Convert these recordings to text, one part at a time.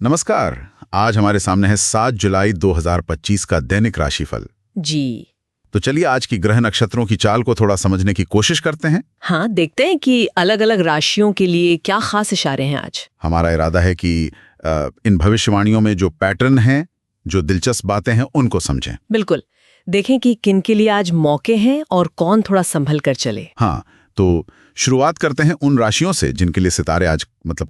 नमस्कार। आज हमारे सामने है 7 जुलाई 2025 का दैनिक राशिफल। जी। तो चलिए आज की ग्रह नक्षत्रों की चाल को थोड़ा समझने की कोशिश करते हैं। हाँ, देखते हैं कि अलग अलग राशियों के लिए क्या खास इशारे हैं आज। हमारा इरादा है कि इन भविष्यवाणियों में जो पैटर्न हैं, जो दिलचस्प बातें हैं, उनको समझें। बिल्कुल। देखें कि किन के लिए आज मौके हैं और कौन थोड़ा संभल कर चले। हाँ, तो शुरुआत करते हैं उन राशियों से जिनके लिए सितारे आज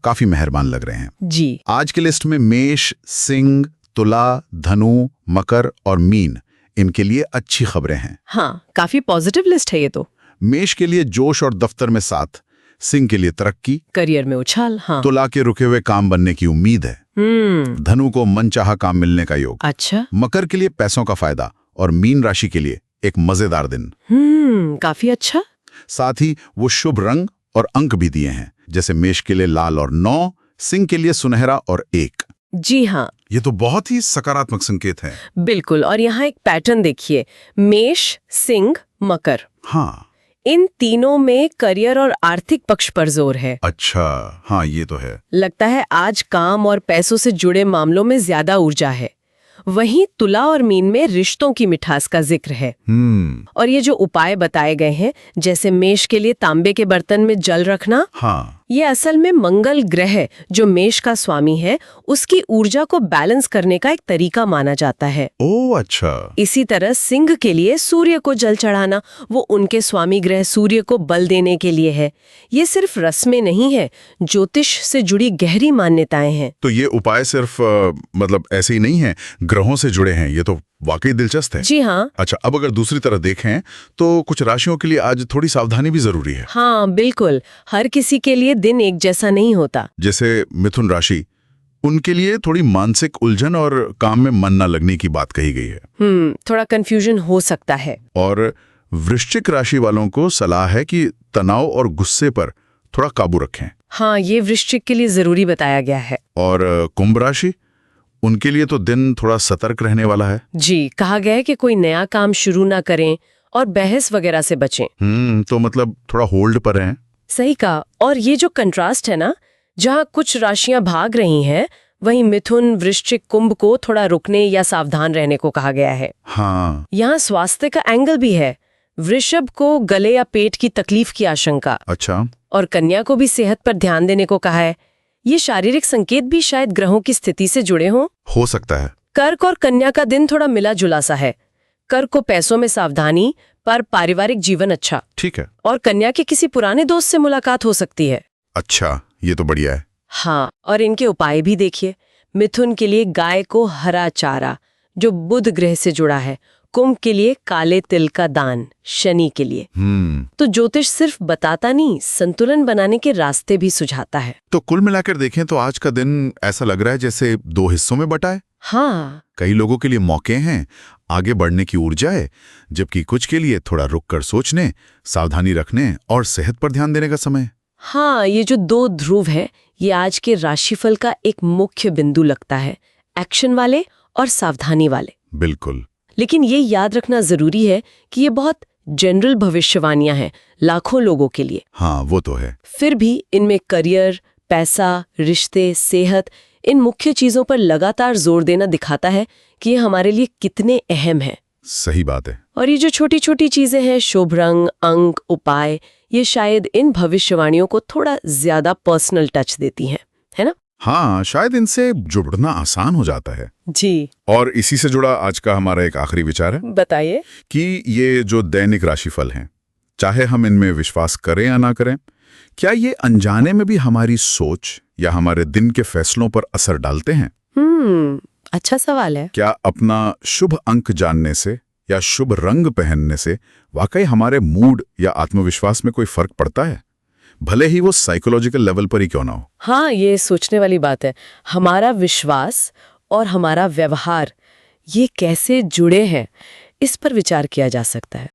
काफी मेहरबान लग रहे हैं। जी। आज की लिस्ट में मेष, सिंह, तुला, धनु, मकर और मीन, इनके लिए अच्छी खबरें हैं। हाँ, काफी पॉजिटिव लिस्ट है ये तो। मेष के लिए जोश और दफ्तर में साथ, सिंह के लिए तरक्की, करियर में उछाल। हाँ। तुला के रुके हुए काम बनने की उम्मीद है, धनु को मनचाहा काम मिलने का योग। अच्छा। मकर के लिए पैसों का फायदा और मीन राशि के लिए एक मजेदार दिन। काफी अच्छा। साथ ही वो शुभ रंग और अंक भी दिए हैं, जैसे मेष के लिए लाल और 9, सिंह के लिए सुनहरा और 1। जी हाँ, ये तो बहुत ही सकारात्मक संकेत है। बिल्कुल। और यहाँ एक पैटर्न देखिए, मेष, सिंह, मकर, हाँ, इन तीनों में करियर और आर्थिक पक्ष पर जोर है। अच्छा, हाँ ये तो है। लगता है आज काम और पैसों से जुड़े मामलों में ज्यादा ऊर्जा है। वहीं तुला और मीन में रिश्तों की मिठास का जिक्र है। और ये जो उपाय बताए गए हैं, जैसे मेष के लिए तांबे के बर्तन में जल रखना, हाँ, ये असल में मंगल ग्रह जो मेष का स्वामी है, उसकी ऊर्जा को बैलेंस करने का एक तरीका माना जाता है। ओह अच्छा। इसी तरह सिंह के लिए सूर्य को जल चढ़ाना, वो उनके स्वामी ग्रह सूर्य को बल देने के लिए है। ये सिर्फ रस्में नहीं है, ज्योतिष से जुड़ी गहरी मान्यताएं हैं। तो ये उपाय सिर्फ ऐसे ही नहीं है, ग्रहों से जुड़े हैं। ये तो वाकई दिलचस्प है। जी हाँ। अच्छा, अब अगर दूसरी तरफ देखें तो कुछ राशियों के लिए आज थोड़ी सावधानी भी जरूरी है। हाँ बिल्कुल, हर किसी के लिए दिन एक जैसा नहीं होता। जैसे मिथुन राशि, उनके लिए थोड़ी मानसिक उलझन और काम में मन न लगने की बात कही गई है। थोड़ा कंफ्यूजन हो सकता है। और वृश्चिक राशि वालों को सलाह है कि तनाव और गुस्से पर थोड़ा काबू रखें। हाँ, ये वृश्चिक के लिए जरूरी बताया गया है। और कुंभ राशि, उनके लिए तो दिन थोड़ा सतर्क रहने वाला है। जी, कहा गया है कि कोई नया काम शुरू ना करें और बहस वगैरह से बचें। तो थोड़ा होल्ड पर रहें। सही कहा। और ये जो कंट्रास्ट है ना, जहाँ कुछ राशियां भाग रही हैं, वहीं मिथुन, वृश्चिक, कुंभ को थोड़ा रुकने या सावधान रहने को कहा गया है। हाँ, यहाँ स्वास्थ्य का एंगल भी है। वृषभ को गले या पेट की तकलीफ की आशंका। अच्छा। और कन्या को भी सेहत पर ध्यान देने को कहा है। ये शारीरिक संकेत भी शायद ग्रहों की स्थिति से जुड़े हों। हो सकता है। कर्क और कन्या का दिन थोड़ा मिला जुला सा है। कर्क को पैसों में सावधानी, पर पारिवारिक जीवन अच्छा। ठीक है। और कन्या के किसी पुराने दोस्त से मुलाकात हो सकती है। अच्छा, ये तो बढ़िया है। हाँ, और इनके उपाय भी देखिए। मिथुन के लिए गाय को हरा चारा, जो बुध ग्रह से जुड़ा है। कुंभ के लिए काले तिल का दान, शनि के लिए। तो ज्योतिष सिर्फ बताता नहीं, संतुलन बनाने के रास्ते भी सुझाता है। तो कुल मिलाकर देखें तो आज का दिन ऐसा लग रहा है जैसे 2 हिस्सों में बटा है। हाँ, कई लोगों के लिए मौके हैं, आगे बढ़ने की ऊर्जा है, जबकि कुछ के लिए थोड़ा रुक कर सोचने, सावधानी रखने और सेहत पर ध्यान देने का समय। हाँ, ये जो 2 ध्रुव है, ये आज के राशिफल का एक मुख्य बिंदु लगता है, एक्शन वाले और सावधानी वाले। बिल्कुल। लेकिन ये याद रखना जरूरी है कि ये बहुत जनरल भविष्यवाणियां हैं, लाखों लोगों के लिए। हाँ, वो तो है। फिर भी इनमें करियर, पैसा, रिश्ते, सेहत, इन मुख्य चीजों पर लगातार जोर देना दिखाता है कि ये हमारे लिए कितने अहम हैं। सही बात है। और ये जो छोटी छोटी चीजें हैं, शुभ रंग, अंक, उपाय, ये शायद इन भविष्यवाणियों को थोड़ा ज्यादा पर्सनल टच देती हैं, है ना? हाँ, शायद इनसे जुड़ना आसान हो जाता है। जी। और इसी से जुड़ा आज का हमारा एक आखिरी विचार है। बताइए। कि ये जो दैनिक राशिफल हैं, चाहे हम इनमें विश्वास करें या ना करें, क्या ये अनजाने में भी हमारी सोच या हमारे दिन के फैसलों पर असर डालते हैं? अच्छा सवाल है। क्या अपना शुभ अंक जानने से या शुभ रंग पहनने से वाकई हमारे मूड या आत्मविश्वास में कोई फर्क पड़ता है, भले ही वो साइकोलॉजिकल लेवल पर ही क्यों ना हो? हाँ, ये सोचने वाली बात है। हमारा विश्वास और हमारा व्यवहार, ये कैसे जुड़े हैं, इस पर विचार किया जा सकता है।